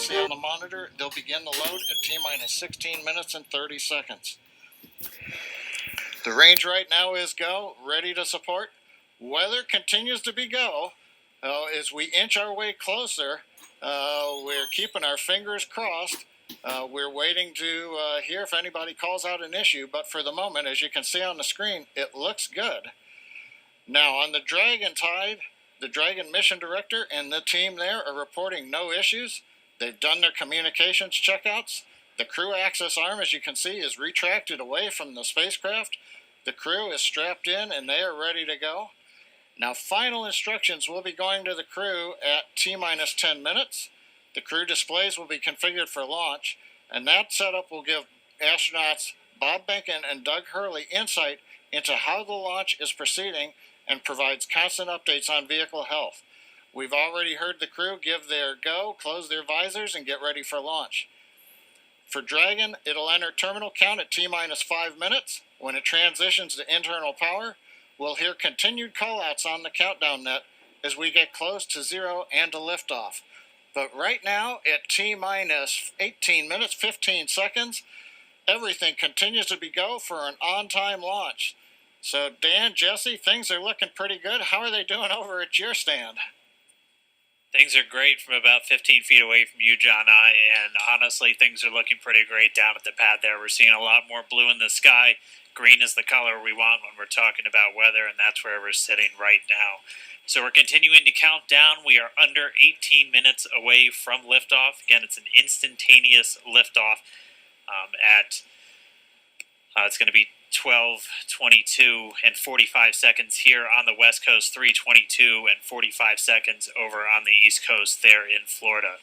see on the monitor, they'll begin the load at T-minus 16 minutes and 30 seconds. The range right now is go, ready to support. Weather continues to be go. As we inch our way closer, we're keeping our fingers crossed. We're waiting to hear if anybody calls out an issue, but for the moment, as you can see on the screen, it looks good. Now, on the Dragon Tide, the Dragon Mission Director and the team there are reporting no issues. They've done their communications checkouts. The crew access arm, as you can see, is retracted away from the spacecraft. The crew is strapped in and they are ready to go. Now, final instructions will be going to the crew at T-minus 10 minutes. The crew displays will be configured for launch, and that setup will give astronauts Bob Behnken and Doug Hurley insight into how the launch is proceeding and provides constant updates on vehicle health. We've already heard the crew give their go, close their visors, and get ready for launch. For Dragon, it'll enter terminal count at T-minus 5 minutes. When it transitions to internal power, we'll hear continued callouts on the countdown net as we get close to zero and to liftoff. But right now, at T-minus 18 minutes, 15 seconds, everything continues to be go for an on-time launch. So, Dan, Jesse, things are looking pretty good. How are they doing over at your stand? Things are great from about 15 feet away from you, John I, and honestly, things are looking pretty great down at the pad there. We're seeing a lot more blue in the sky. Green is the color we want when we're talking about weather, and that's where we're sitting right now. So we're continuing to count down. We are under 18 minutes away from liftoff. Again, it's an instantaneous liftoff it's going to be 12:22 and 45 seconds here on the West Coast, 3:22 and 45 seconds over on the East Coast there in Florida.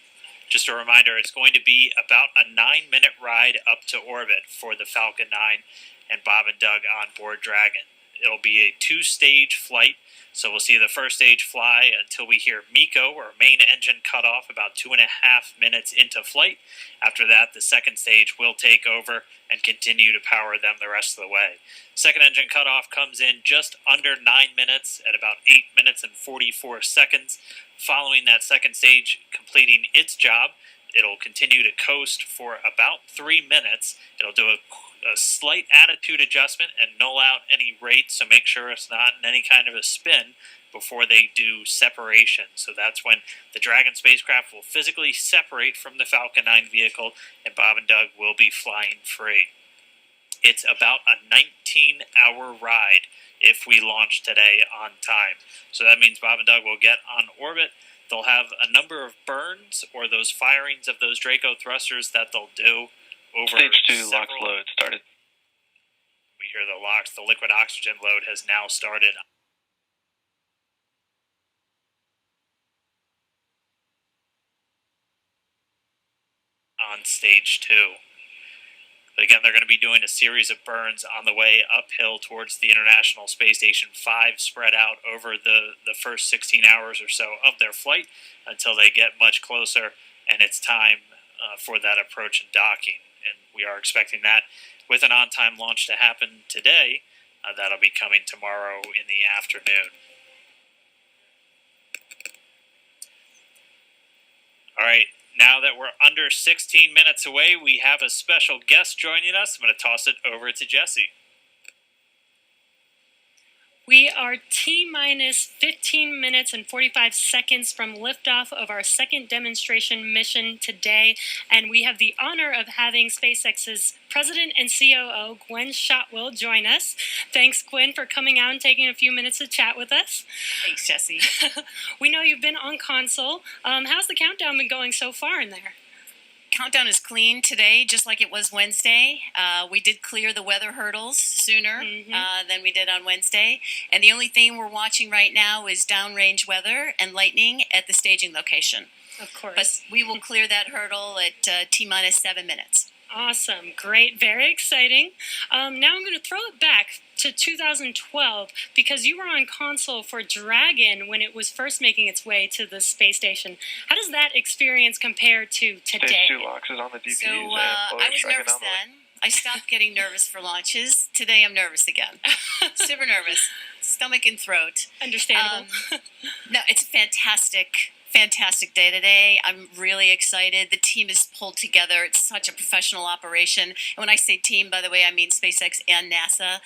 Just a reminder, it's going to be about a 9-minute ride up to orbit for the Falcon 9 and Bob and Doug on board Dragon. It'll be a 2-stage flight, so we'll see the first stage fly until we hear MECO, or main engine cutoff, about 2.5 minutes into flight. After that, the second stage will take over and continue to power them the rest of the way. Second engine cutoff comes in just under 9 minutes at about 8 minutes and 44 seconds. Following that second stage completing its job, it'll continue to coast for about 3 minutes. It'll do a slight attitude adjustment and null out any rate, so make sure it's not in any kind of a spin before they do separation. So that's when the Dragon spacecraft will physically separate from the Falcon 9 vehicle and Bob and Doug will be flying free. It's about a 19-hour ride if we launch today on time. So that means Bob and Doug will get on orbit. They'll have a number of burns or those firings of those Draco thrusters that they'll do over Stage 2 LOX load started. We hear the LOX, the liquid oxygen load has now started. On stage 2. But again, they're going to be doing a series of burns on the way uphill towards the International Space Station 5, spread out over the first 16 hours or so of their flight until they get much closer and it's time for that approach and docking. And we are expecting that with an on-time launch to happen today. That'll be coming tomorrow in the afternoon. All right. Now that we're under 16 minutes away, we have a special guest joining us. I'm going to toss it over to Jesse. We are T-minus 15 minutes and 45 seconds from liftoff of our second demonstration mission today, and we have the honor of having SpaceX's President and COO, Gwen Shotwell, join us. Thanks, Gwen, for coming out and taking a few minutes to chat with us. Thanks, Jesse. We know you've been on console. How's the countdown been going so far in there? Countdown is clean today, just like it was Wednesday. We did clear the weather hurdles sooner than we did on Wednesday. And the only thing we're watching right now is downrange weather and lightning at the staging location. Of course. But we will clear that hurdle at T-minus 7 minutes. Awesome. Great. Very exciting. Now I'm going to throw it back to 2012 because you were on console for Dragon when it was first making its way to the space station. How does that experience compare to today? Stage 2 LOX is on the DPs. So I was nervous then. I stopped getting nervous for launches. Today I'm nervous again. Super nervous. Stomach and throat. Understandable. No, it's a fantastic Fantastic day today. I'm really excited. The team is pulled together. It's such a professional operation. And when I say team, by the way, I mean SpaceX and NASA.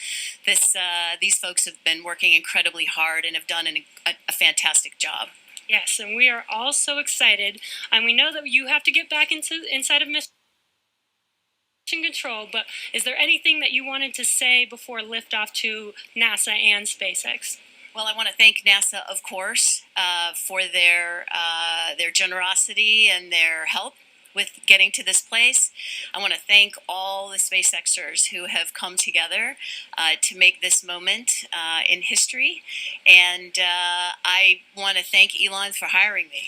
These folks have been working incredibly hard and have done a fantastic job. Yes, and we are all so excited. And we know that you have to get back inside of Mission Control, but is there anything that you wanted to say before liftoff to NASA and SpaceX? Well, I want to thank NASA, of course, for their generosity and their help with getting to this place. I want to thank all the SpaceXers who have come together to make this moment in history. And I want to thank Elon for hiring me.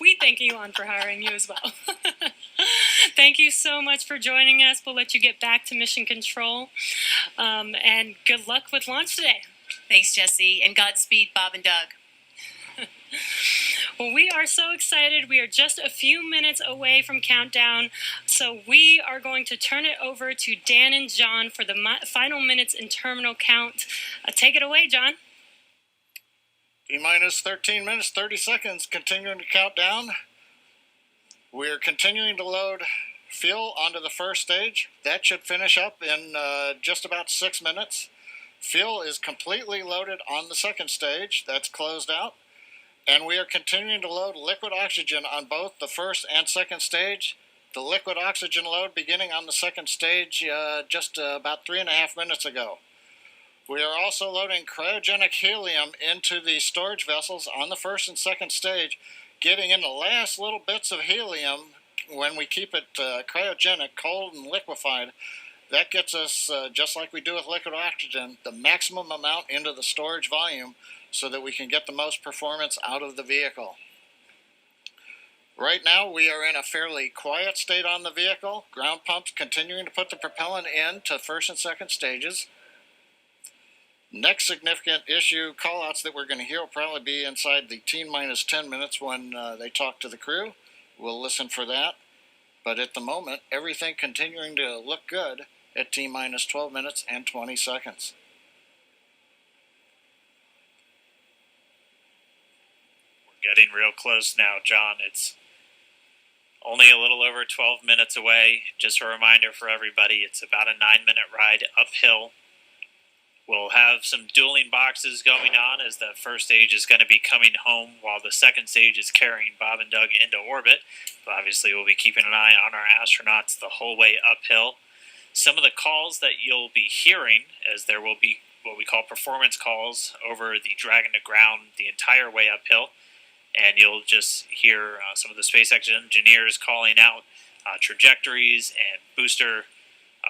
We thank Elon for hiring you as well. Thank you so much for joining us. We'll let you get back to Mission Control. And good luck with launch today. Thanks, Jesse, and Godspeed, Bob and Doug. Well, we are so excited. We are just a few minutes away from countdown, so we are going to turn it over to Dan and John for the final minutes in terminal count. Take it away, John. T-minus 13 minutes, 30 seconds, continuing to count down. We're continuing to load fuel onto the first stage. That should finish up in just about 6 minutes. Fuel is completely loaded on the second stage. That's closed out. And we are continuing to load liquid oxygen on both the first and second stage. The liquid oxygen load beginning on the second stage just about 3.5 minutes ago. We are also loading cryogenic helium into the storage vessels on the first and second stage, getting in the last little bits of helium when we keep it cryogenic, cold and liquefied. That gets us, just like we do with liquid oxygen, the maximum amount into the storage volume so that we can get the most performance out of the vehicle. Right now, we are in a fairly quiet state on the vehicle. Ground pumps continuing to put the propellant in to first and second stages. Next significant issue callouts that we're going to hear will probably be inside the T-minus 10 minutes when they talk to the crew. We'll listen for that. But at the moment, everything continuing to look good at T-minus 12 minutes and 20 seconds. We're getting real close now, John. It's only a little over 12 minutes away. Just a reminder for everybody, it's about a 9-minute ride uphill. We'll have some dueling boxes going on as the first stage is going to be coming home while the second stage is carrying Bob and Doug into orbit. But obviously, we'll be keeping an eye on our astronauts the whole way uphill. Some of the calls that you'll be hearing, as there will be what we call performance calls over the Dragon to ground the entire way uphill. And you'll just hear some of the SpaceX engineers calling out trajectories and booster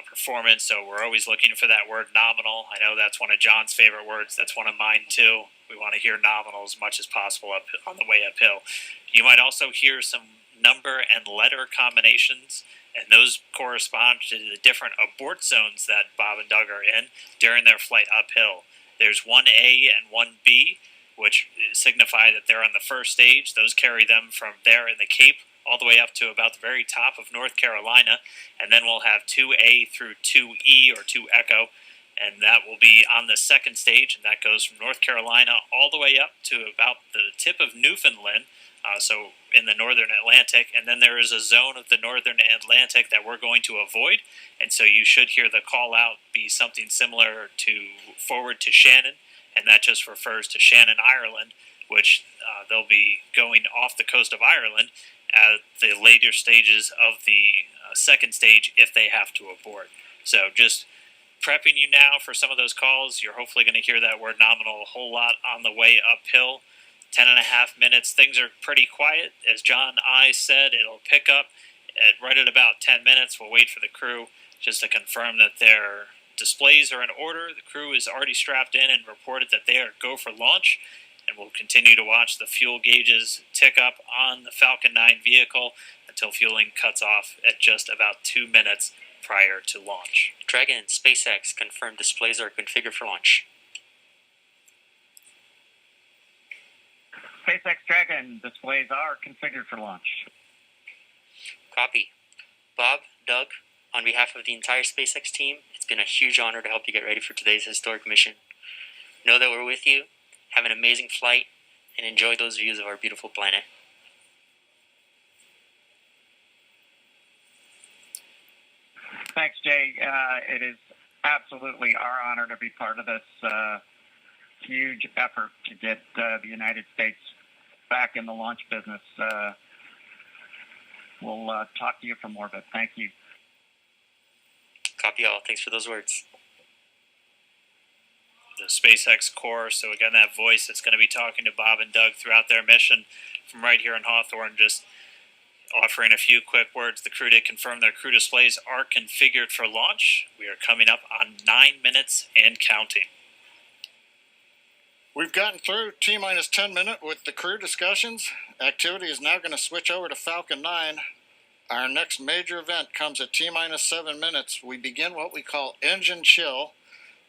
performance. So we're always looking for that word nominal. I know that's one of John's favorite words. That's one of mine too. We want to hear nominal as much as possible up on the way uphill. You might also hear some number and letter combinations, and those correspond to the different abort zones that Bob and Doug are in during their flight uphill. There's 1A and 1B, which signify that they're on the first stage. Those carry them from there in the Cape all the way up to about the very top of North Carolina. And then we'll have 2A through 2E or 2 Echo, and that will be on the second stage, and that goes from North Carolina all the way up to about the tip of Newfoundland, so in the northern Atlantic. And then there is a zone of the northern Atlantic that we're going to avoid, and so you should hear the call out be something similar to forward to Shannon, and that just refers to Shannon, Ireland, which they'll be going off the coast of Ireland at the later stages of the second stage if they have to abort. So just prepping you now for some of those calls. You're hopefully going to hear that word nominal a whole lot on the way uphill. 10.5 minutes. Things are pretty quiet. As John I said, it'll pick up right at about 10 minutes. We'll wait for the crew just to confirm that their displays are in order. The crew is already strapped in and reported that they are go for launch. And we'll continue to watch the fuel gauges tick up on the Falcon 9 vehicle until fueling cuts off at just about 2 minutes prior to launch. Dragon and SpaceX confirmed displays are configured for launch. SpaceX Dragon displays are configured for launch. Copy. Bob, Doug, on behalf of the entire SpaceX team, it's been a huge honor to help you get ready for today's historic mission. Know that we're with you. Have an amazing flight. and enjoy those views of our beautiful planet. Thanks, Jay. It is absolutely our honor to be part of this huge effort to get the United States back in the launch business. We'll talk to you from orbit. Thank you. Copy all. Thanks for those words. The SpaceX core, so again, that voice that's going to be talking to Bob and Doug throughout their mission from right here in Hawthorne, just offering a few quick words. The crew did confirm their crew displays are configured for launch. We are coming up on 9 minutes and counting. We've gotten through T-minus 10 minute with the crew discussions. Activity is now going to switch over to Falcon 9. Our next major event comes at T-minus 7 minutes. We begin what we call engine chill.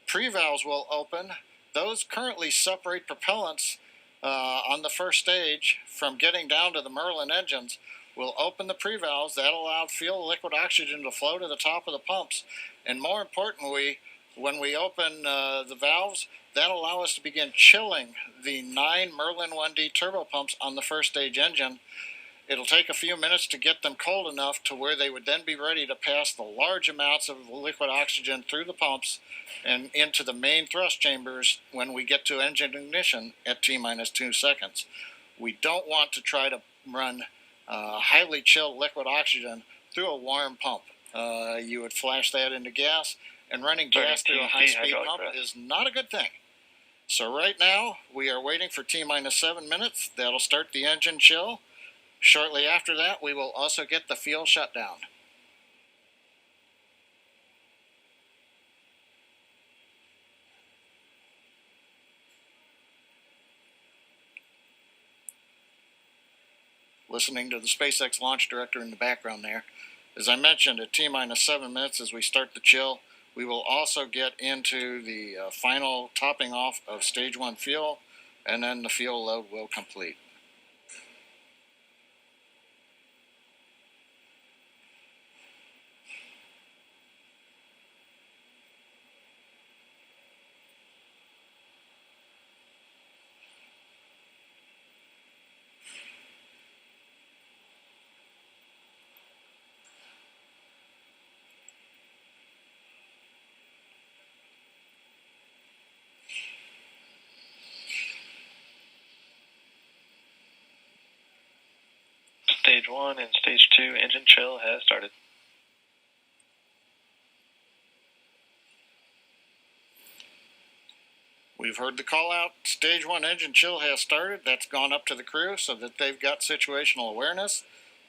Pre-valves will open. Those currently separate propellants on the first stage from getting down to the Merlin engines. We'll open the pre-valves. That allowed fuel liquid oxygen to flow to the top of the pumps. And more importantly, when we open the valves, that'll allow us to begin chilling the 9 Merlin 1D turbo pumps on the first stage engine. It'll take a few minutes to get them cold enough to where they would then be ready to pass the large amounts of liquid oxygen through the pumps and into the main thrust chambers when we get to engine ignition at T-minus 2 seconds. We don't want to try to run highly chilled liquid oxygen through a warm pump. You would flash that into gas, and running gas through a high-speed pump is not a good thing. So right now, we are waiting for T-minus 7 minutes. That'll start the engine chill. Shortly after that, we will also get the fuel shutdown. Listening to the SpaceX launch director in the background there. As I mentioned, at T-minus 7 minutes as we start the chill, we will also get into the final topping off of stage 1 fuel, and then the fuel load will complete. Stage 1 and Stage 2 engine chill has started. We've heard the call out. Stage 1 engine chill has started. That's gone up to the crew so that they've got situational awareness.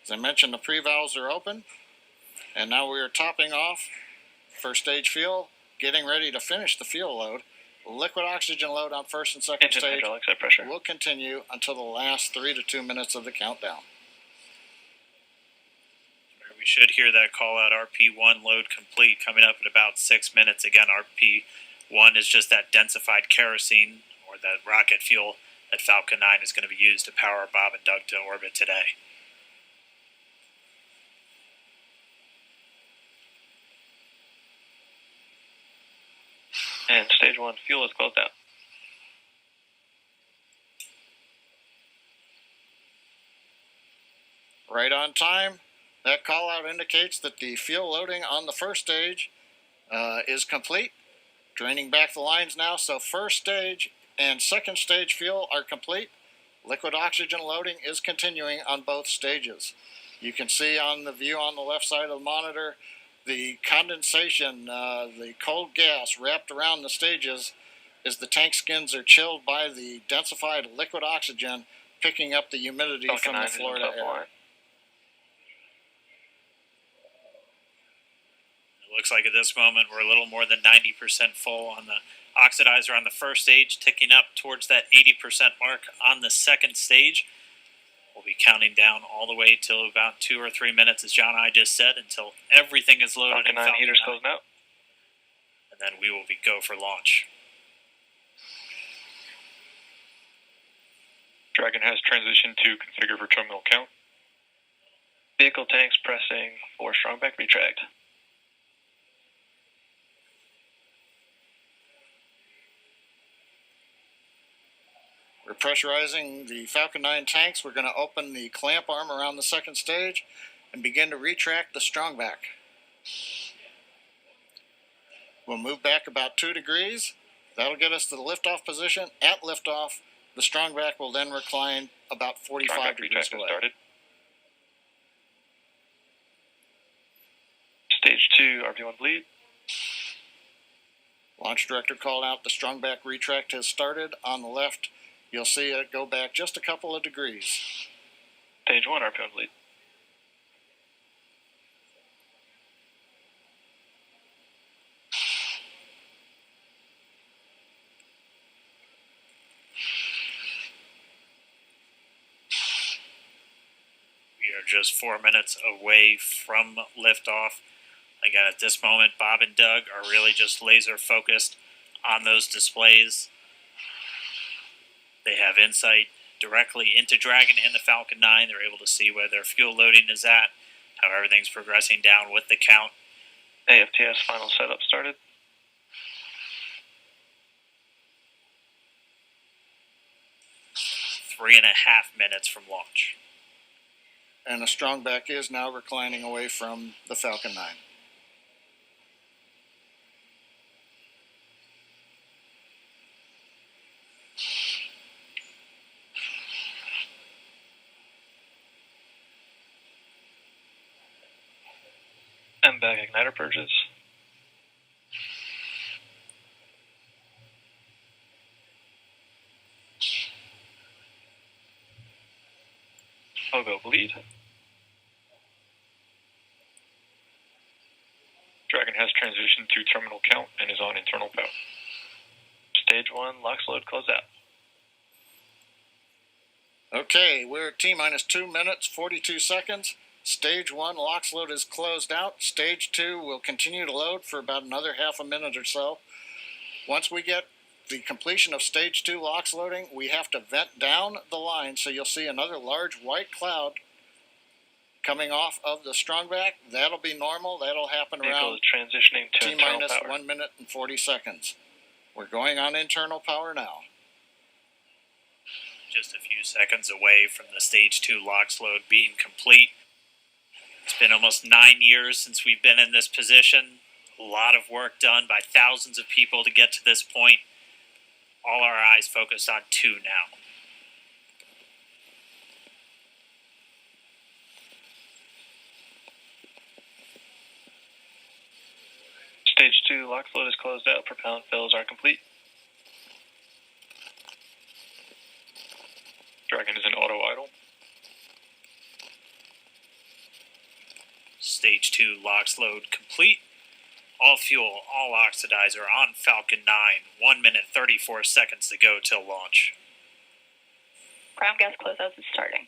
As I mentioned, the pre-valves are open. And now we are topping off first stage fuel, getting ready to finish the fuel load. Liquid oxygen load on first and second Engine stage hydraulics at pressure. will continue until the last 3 to 2 minutes of the countdown. We should hear that call out RP1 load complete coming up in about 6 minutes. Again, RP1 is just that densified kerosene or that rocket fuel that Falcon 9 is going to be used to power Bob and Doug to orbit today. And Stage 1 fuel is closed out. Right on time. That call out indicates that the fuel loading on the first stage is complete. Draining back the lines now, so first stage and second stage fuel are complete. Liquid oxygen loading is continuing on both stages. You can see on the view on the left side of the monitor the condensation, the cold gas wrapped around the stages as the tank skins are chilled by the densified liquid oxygen picking up the humidity Falcon from 9 the is in Florida top air. line. It looks like at this moment we're a little more than 90% full on the oxidizer on the first stage, ticking up towards that 80% mark on the second stage. We'll be counting down all the way till about 2 or 3 minutes, as John and I just said, until everything is loaded Falcon in 9 Falcon heaters 9. closing out. And then we will be go for launch. Dragon has transitioned to configure for terminal count. Vehicle tanks pressing for strong back retract. We're We're pressurizing the Falcon 9 tanks. We're going to open the clamp arm around the second stage and begin to retract the strongback. We'll move back about 2 degrees. That'll get us to the liftoff position. At liftoff, the strongback will then recline about 45 Strongback degrees retract has away. started. Stage 2, RB1 bleed. Launch director called out the strongback retract has started. On the left, you'll see it go back just a couple of degrees. Stage 1, RB1 bleed. We are just 4 minutes away from liftoff. Again, at this moment, Bob and Doug are really just laser focused on those displays. They have insight directly into Dragon and the Falcon 9. They're able to see where their fuel loading is at, how everything's progressing down with the count. AFTS final setup started. Three and a half minutes from launch. And the strongback is now reclining away from the Falcon 9. MBAG igniter purges. Pogo bleed. Dragon has transitioned to terminal count and is on internal power. Stage 1, LOX load close out. Okay, we're at T-minus 2 minutes, 42 seconds. Stage 1 LOX load is closed out. Stage 2 will continue to load for about another half a minute or so. Once we get the completion of Stage 2 LOX loading, we have to vent down the line, so you'll see another large white cloud coming off of the strongback. That'll be normal. That'll happen Vehicle around is transitioning to internal T-minus power. 1 minute and 40 seconds. We're going on internal power now. Just a few seconds away from the Stage 2 LOX load being complete. It's been almost 9 years since we've been in this position. A lot of work done by thousands of people to get to this point. All our eyes focused on 2 now. Stage 2 LOX load is closed out. Propellant fills are complete. Dragon is in auto idle. Stage 2 LOX load complete. All fuel, all oxidizer on Falcon 9. 1 minute 34 seconds to go till launch. Ground gas closeouts is starting.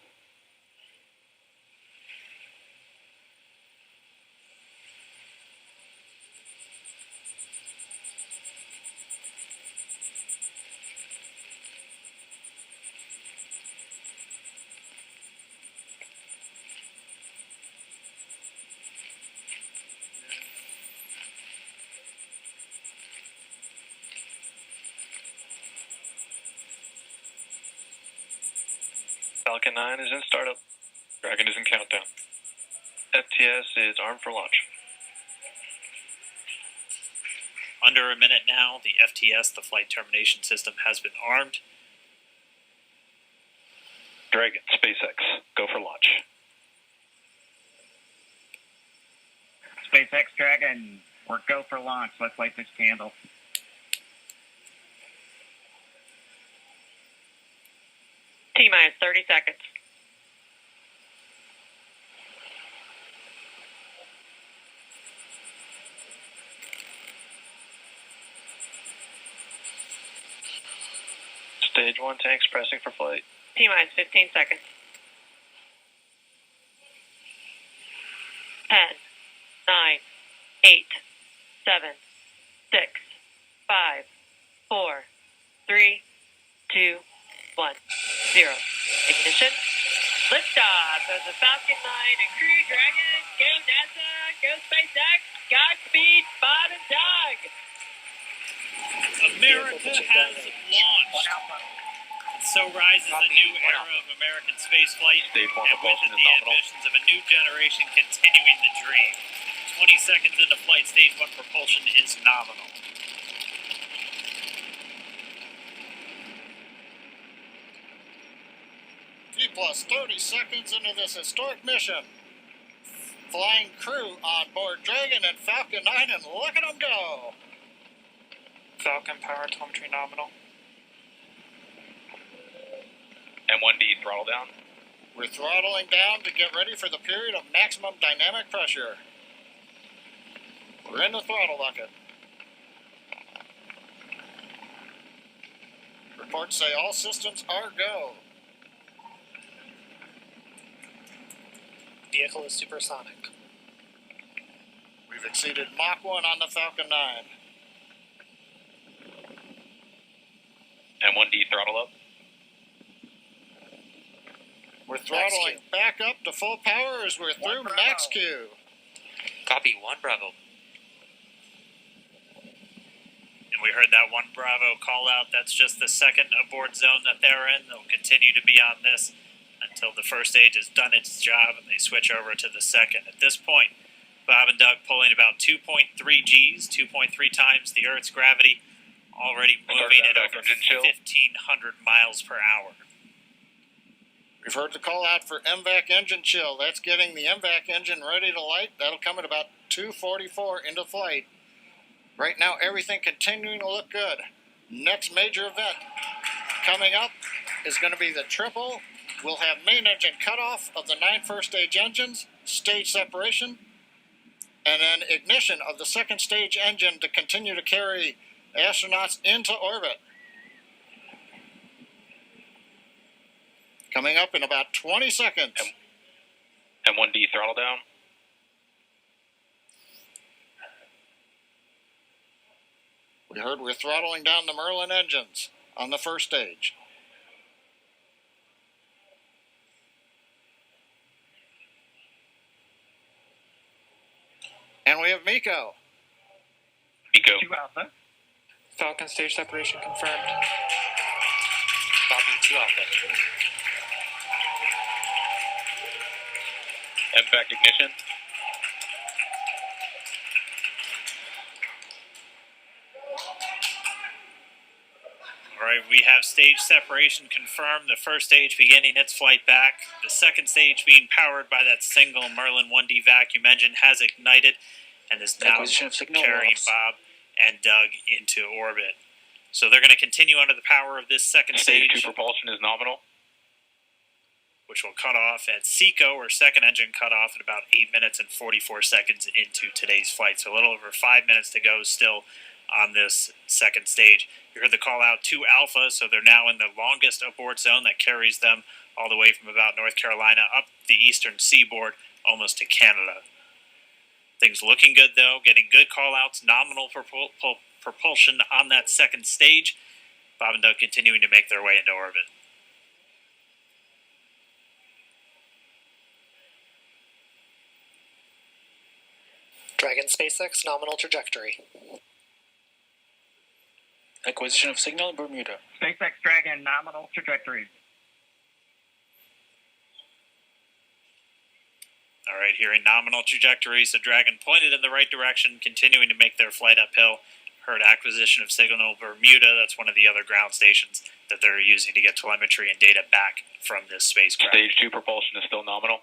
Falcon 9 is in startup. Dragon is in countdown. FTS is armed for launch. Under a minute now, the FTS, the flight termination system, has been armed. Dragon, SpaceX, go for launch. SpaceX Dragon, we're go for launch. Let's light this candle. T-minus 30 seconds. Stage 1 tanks pressing for flight. T-minus 15 seconds. 10, 9, 8, 7, 6, 5, 4, 3, 2, 1, 0. Ignition. Liftoff of the Falcon 9 and Crew Dragon. Go NASA. Go SpaceX. Godspeed, Bob and Doug. America has launched. It's so right. is a new era of American spaceflight, Stage 1 and with propulsion it is the nominal. ambitions of a new generation continuing the dream. 20 seconds into flight, stage 1 propulsion is nominal. T plus 30 seconds into this historic mission. Flying crew on board Dragon and Falcon 9, and look at them go. Falcon power telemetry nominal. M1D throttle down. We're throttling down to get ready for the period of maximum dynamic pressure. We're in the throttle bucket. Reports say all systems are go. Vehicle is supersonic. We've exceeded Mach 1 on the Falcon 9. M1D throttle up. We're throttling back up to full power as we're through max Q. Copy, 1 Bravo. And we heard that 1 Bravo call out. That's just the second abort zone that they're in. They'll continue to be on this until the first stage has done its job and they switch over to the second. At this point, Bob and Doug pulling about 2.3 Gs, 2.3 times the Earth's gravity, already moving at over 1,500 miles per hour. We've heard the call out for MVAC engine chill. That's getting the MVAC engine ready to light. That'll come at about 2:44 into flight. Right now, everything continuing to look good. Next major event coming up is going to be the triple. We'll have main engine cutoff of the 9 first stage engines, stage separation, and then ignition of the second stage engine to continue to carry astronauts into orbit. Coming up in about 20 seconds. M1D throttle down. We heard we're throttling down the Merlin engines on the first stage. And we have Miko. Miko. 2 Alpha. Falcon stage separation confirmed. Copy, 2 Alpha. MVAC ignition. All right, we have stage separation confirmed. The first stage beginning its flight back. The second stage being powered by that single Merlin 1D vacuum engine has ignited and is now carrying Bob and Doug into orbit. So they're going to continue under the power of this second Stage stage, 2 propulsion is nominal. which will cut off at SECO, or second engine cut off, at about 8 minutes and 44 seconds into today's flight. So a little over 5 minutes to go still on this second stage. You heard the call out to Alpha, so they're now in the longest abort zone that carries them all the way from about North Carolina up the eastern seaboard almost to Canada. Things looking good though, getting good call outs, nominal propulsion on that second stage. Bob and Doug continuing to make their way into orbit. Dragon SpaceX nominal trajectory. Acquisition of signal in Bermuda. SpaceX Dragon nominal trajectory. All right, hearing nominal trajectories, the Dragon pointed in the right direction, continuing to make their flight uphill. Heard acquisition of signal Bermuda. That's one of the other ground stations that they're using to get telemetry and data back from this spacecraft. Stage 2 propulsion is still nominal.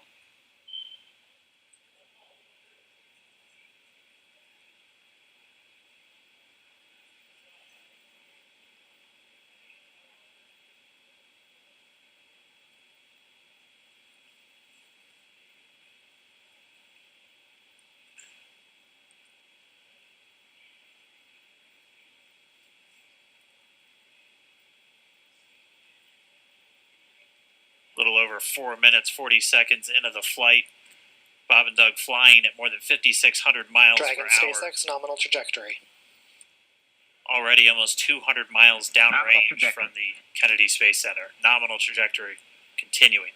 A little over 4 minutes, 40 seconds into the flight. Bob and Doug flying at more than 5,600 miles Dragon per hour. SpaceX nominal trajectory. Already almost 200 miles Nominal downrange trajectory. from the Kennedy Space Center. Nominal trajectory continuing.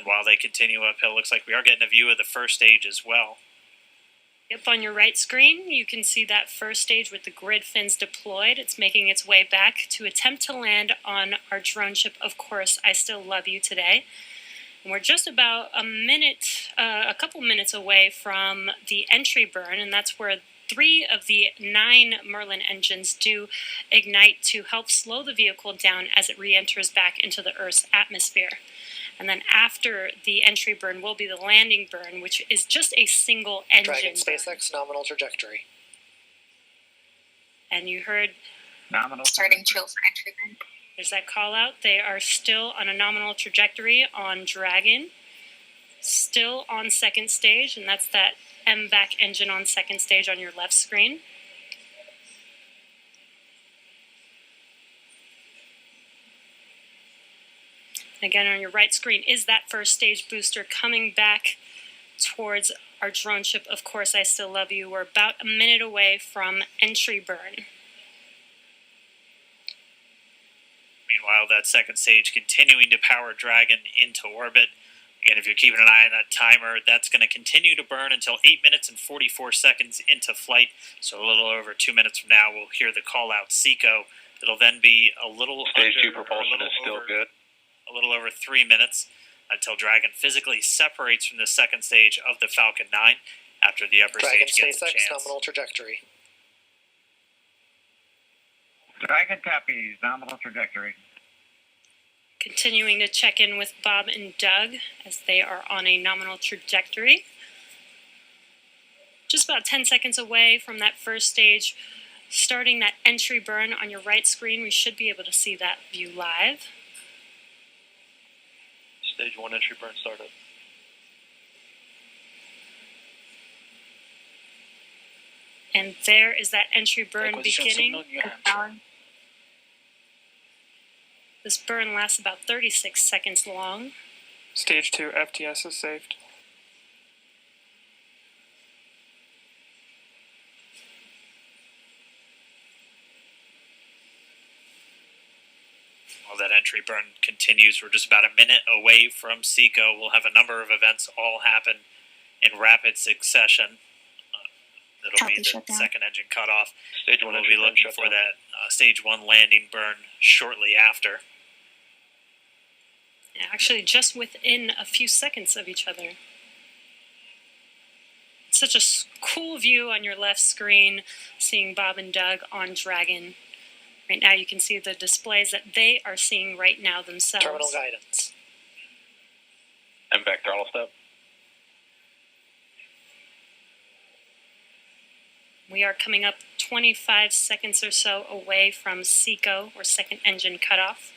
And while they continue uphill, looks like we are getting a view of the first stage as well. Yep, on your right screen, you can see that first stage with the grid fins deployed. It's making its way back to attempt to land on our drone ship, Of Course I Still Love You Today. And we're just about a couple minutes away from the entry burn, and that's where 3 of the 9 Merlin engines do ignite to help slow the vehicle down as it re-enters back into the Earth's atmosphere. And then after the entry burn will be the landing burn, which is just a single engine Dragon burn. SpaceX nominal trajectory. And you heard Nominal. Starting chill for entry burn. there's that call out. They are still on a nominal trajectory on Dragon, still on second stage, and that's that MVAC engine on second stage on your left screen. Again, on your right screen is that first stage booster coming back towards our drone ship, Of Course I Still Love You. We're about a minute away from entry burn. Meanwhile, that second stage continuing to power Dragon into orbit. Again, if you're keeping an eye on that timer, that's going to continue to burn until 8 minutes and 44 seconds into flight. So a little over 2 minutes from now, we'll hear the call out Seco. It'll then be a little Stage under, 2 propulsion is still good. A little over 3 minutes until Dragon physically separates from the second stage of the Falcon 9 after the upper Dragon stage gets a SpaceX chance. nominal trajectory. Dragon copies, nominal trajectory. Continuing to check in with Bob and Doug as they are on a nominal trajectory. Just about 10 seconds away from that first stage, starting that entry burn on your right screen. We should be able to see that view live. Stage 1 entry burn started. And there is that entry burn Acquisition beginning. signal, New Hampshire. This burn lasts about 36 seconds long. Stage 2 FTS is saved. While that entry burn continues, we're just about a minute away from Seco. We'll have a number of events all happen in rapid succession. It'll Copy, be the shutdown. second engine cutoff. Stage 1 We'll entry be burn looking shut for down. that stage 1 landing burn shortly after. Yeah, actually, just within a few seconds of each other. It's such a cool view on your left screen, seeing Bob and Doug on Dragon. Right now, you can see the displays that they are seeing right now themselves. Terminal guidance. And back throttle step. We are coming up 25 seconds or so away from Seco, or second engine cutoff.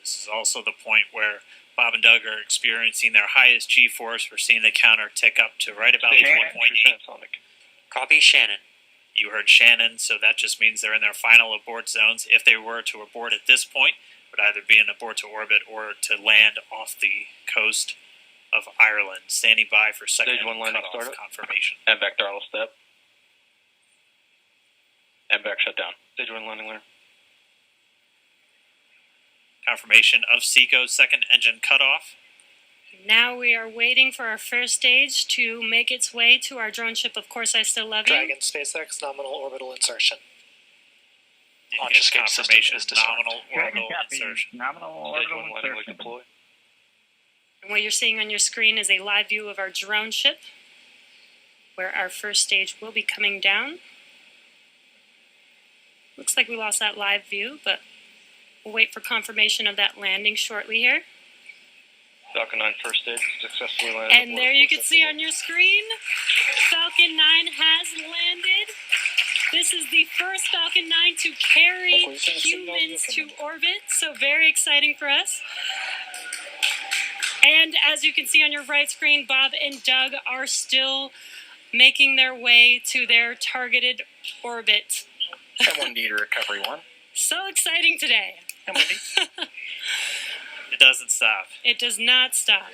This is also the point where Bob and Doug are experiencing their highest G-force. We're seeing the counter tick up to right about Stage 1 1.8. entry transonic. Copy, Shannon. You heard Shannon, so that just means they're in their final abort zones. If they were to abort at this point, it would either be an abort to orbit or to land off the coast of Ireland. Standing by for second Stage 1 landing cutoff startup. confirmation. And back throttle step. And back shutdown. Stage 1 landing layer. Confirmation of Seco's second engine cutoff. Now we are waiting for our first stage to make its way to our drone ship, Of Course I Still Love You. Dragon SpaceX nominal orbital insertion. You Launch get escape system confirmation is of disarmed. nominal Dragon orbital copies, insertion. nominal Stage orbital 1 landing leg insertion. deploy. And what you're seeing on your screen is a live view of our drone ship, where our first stage will be coming down. Looks like we lost that live view, but we'll wait for confirmation of that landing shortly here. Falcon 9 first stage successfully landed. And there you can see on your screen, Falcon 9 has landed. This is the first Falcon 9 to carry Acquisition signal, humans to New orbit, so very exciting for us. And as you can see on your right screen, Bob and Doug are still making their way to their targeted orbit. M1D to recovery 1. So exciting today. M1D. It doesn't stop. It does not stop.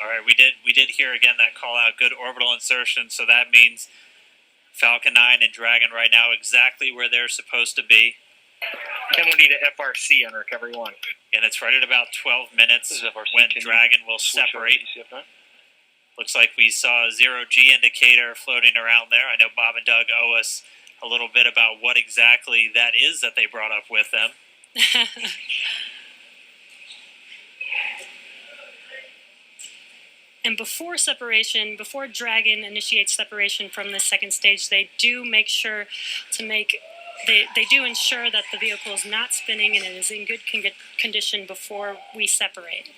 All right, we did hear again that call out, good orbital insertion, so that means Falcon 9 and Dragon right now exactly where they're supposed to be. M1D to FRC on recovery 1. And it's right at about 12 minutes This is FRC. when Can you Dragon will switch over to separate. ECF9? Looks like we saw a 0G indicator floating around there. I know Bob and Doug owe us a little bit about what exactly that is that they brought up with them. And before separation, before Dragon initiates separation from the second stage, they do make sure to make they do ensure that the vehicle is not spinning and it is in good condition before we separate.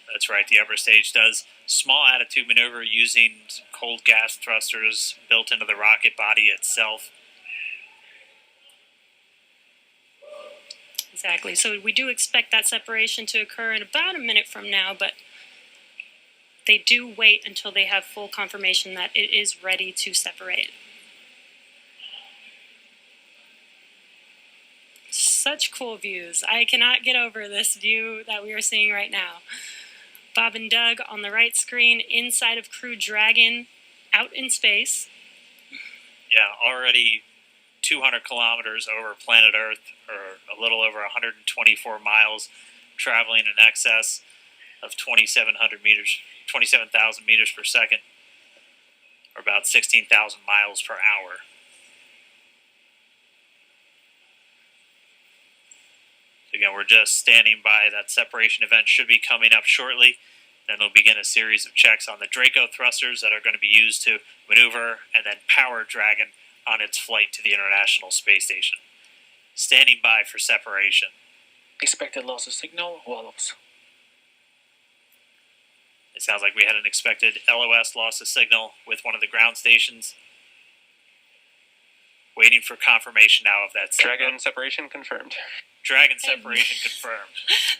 That's right, the upper stage does small attitude maneuver using cold gas thrusters built into the rocket body itself. Exactly. So we do expect that separation to occur in about a minute from now, but they do wait until they have full confirmation that it is ready to separate. Such cool views. I cannot get over this view that we are seeing right now. Bob and Doug on the right screen, inside of Crew Dragon, out in space. Yeah, already 200 kilometers over planet Earth, or a little over 124 miles, traveling in excess of 2,700 meters, 27,000 meters per second, or about 16,000 miles per hour. Again, we're just standing by. That separation event should be coming up shortly. Then they'll begin a series of checks on the Draco thrusters that are going to be used to maneuver and then power Dragon on its flight to the International Space Station. Standing by for separation. Expected loss of signal, wallows. It sounds like we had an expected LOS loss of signal with one of the ground stations. Waiting for confirmation now of that Dragon separation confirmed. Dragon separation confirmed.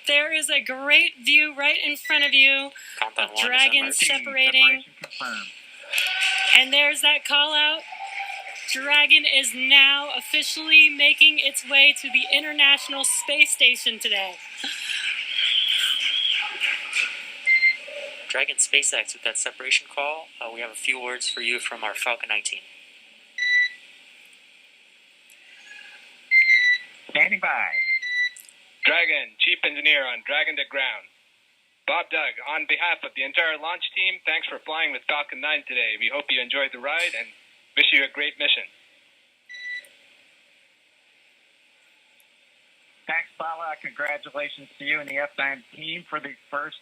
There is a great view right in front of you Compound of 1 Dragon is separating. Separation confirmed. And there's that call out. Dragon is now officially making its way to the International Space Station today. Dragon SpaceX with that separation call. We have a few words for you from our Falcon 19. Standing by. Dragon, Chief Engineer on Dragon to Ground. Bob Doug, on behalf of the entire launch team, thanks for flying with Falcon 9 today. We hope you enjoyed the ride and wish you a great mission. Thanks, Bala. Congratulations to you and the F9 team for the first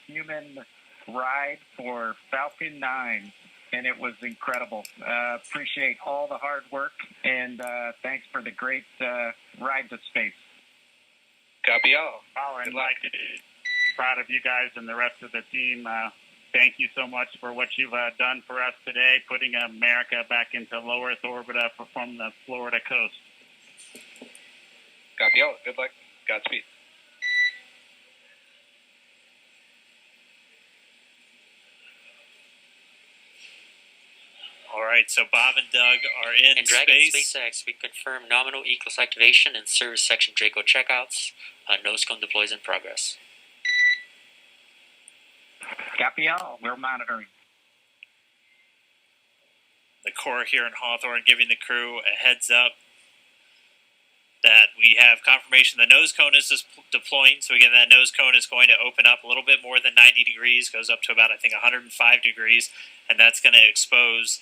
human ride for Falcon 9. And it was incredible. Appreciate all the hard work, and thanks for the great ride to space. Copy all. I'd like to be proud of you guys and the rest of the team. Thank you so much for what you've done for us today, putting America back into low Earth orbit from the Florida coast. Copy all. Good luck. Godspeed. All right, so Bob and Doug are in And Dragon space. SpaceX, we confirm nominal ECLS activation and service section Draco checkouts. Nose cone deploys in progress. Copy all. We're monitoring. The Corps here in Hawthorne giving the crew a heads up that we have confirmation the nose cone is deploying. So again, that nose cone is going to open up a little bit more than 90 degrees, goes up to about, I think, 105 degrees, and that's going to expose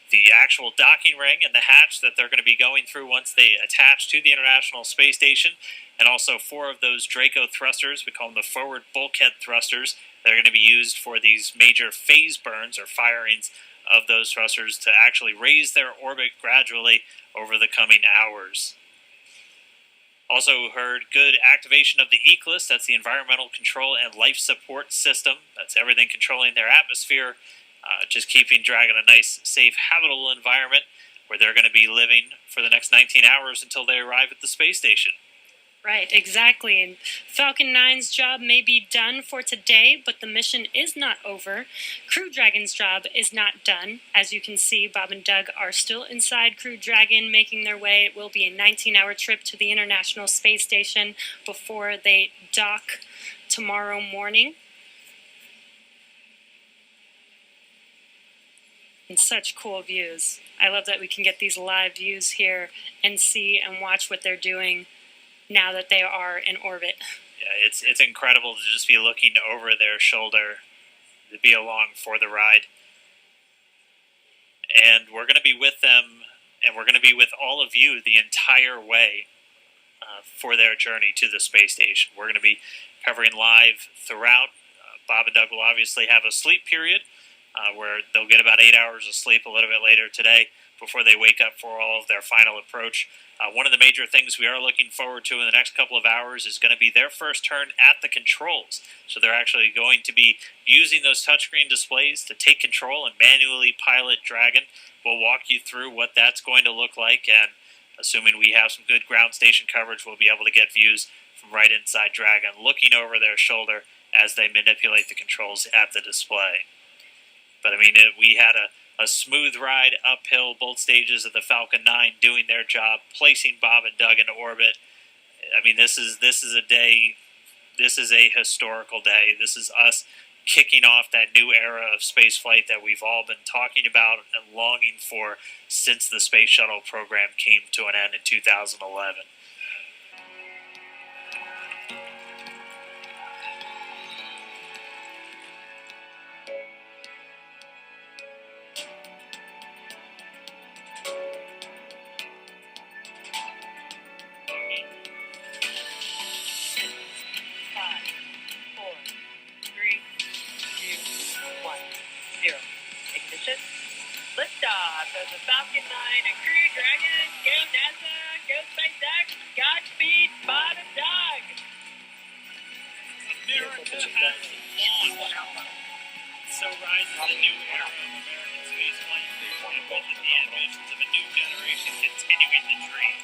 the actual docking ring and the hatch that they're going to be going through once they attach to the International Space Station, and also 4 of those Draco thrusters, we call them the forward bulkhead thrusters, that are going to be used for these major phase burns or firings of those thrusters to actually raise their orbit gradually over the coming hours. Also heard good activation of the ECLS, that's the Environmental Control and Life Support System. That's everything controlling their atmosphere, just keeping Dragon a nice, safe, habitable environment where they're going to be living for the next 19 hours until they arrive at the space station. Right, exactly. And Falcon 9's job may be done for today, but the mission is not over. Crew Dragon's job is not done. As you can see, Bob and Doug are still inside Crew Dragon, making their way. It will be a 19-hour trip to the International Space Station before they dock tomorrow morning. And such cool views. I love that we can get these live views here and see and watch what they're doing now that they are in orbit. Yeah, it's incredible to just be looking over their shoulder, to be along for the ride. And we're going to be with them, and we're going to be with all of you the entire way for their journey to the space station. We're going to be covering live throughout. Bob and Doug will obviously have a sleep period where they'll get about 8 hours of sleep a little bit later today before they wake up for all of their final approach. One of the major things we are looking forward to in the next couple of hours is going to be their first turn at the controls. So they're actually going to be using those touchscreen displays to take control and manually pilot Dragon. We'll walk you through what that's going to look like, and assuming we have some good ground station coverage, we'll be able to get views from right inside Dragon, looking over their shoulder as they manipulate the controls at the display. But I mean, we had a smooth ride uphill, both stages of the Falcon 9 doing their job, placing Bob and Doug into orbit. I mean, this is a day, this is a historical day. This is us kicking off that new era of spaceflight that we've all been talking about and longing for since the Space Shuttle program came to an end in 2011. Liftoff of the Falcon 9 and Crew Dragon. Go NASA, go SpaceX, Godspeed, Bob and Doug. America has won. So rises a new era of American spaceflight, and with it the ambitions of a new generation continuing the dream.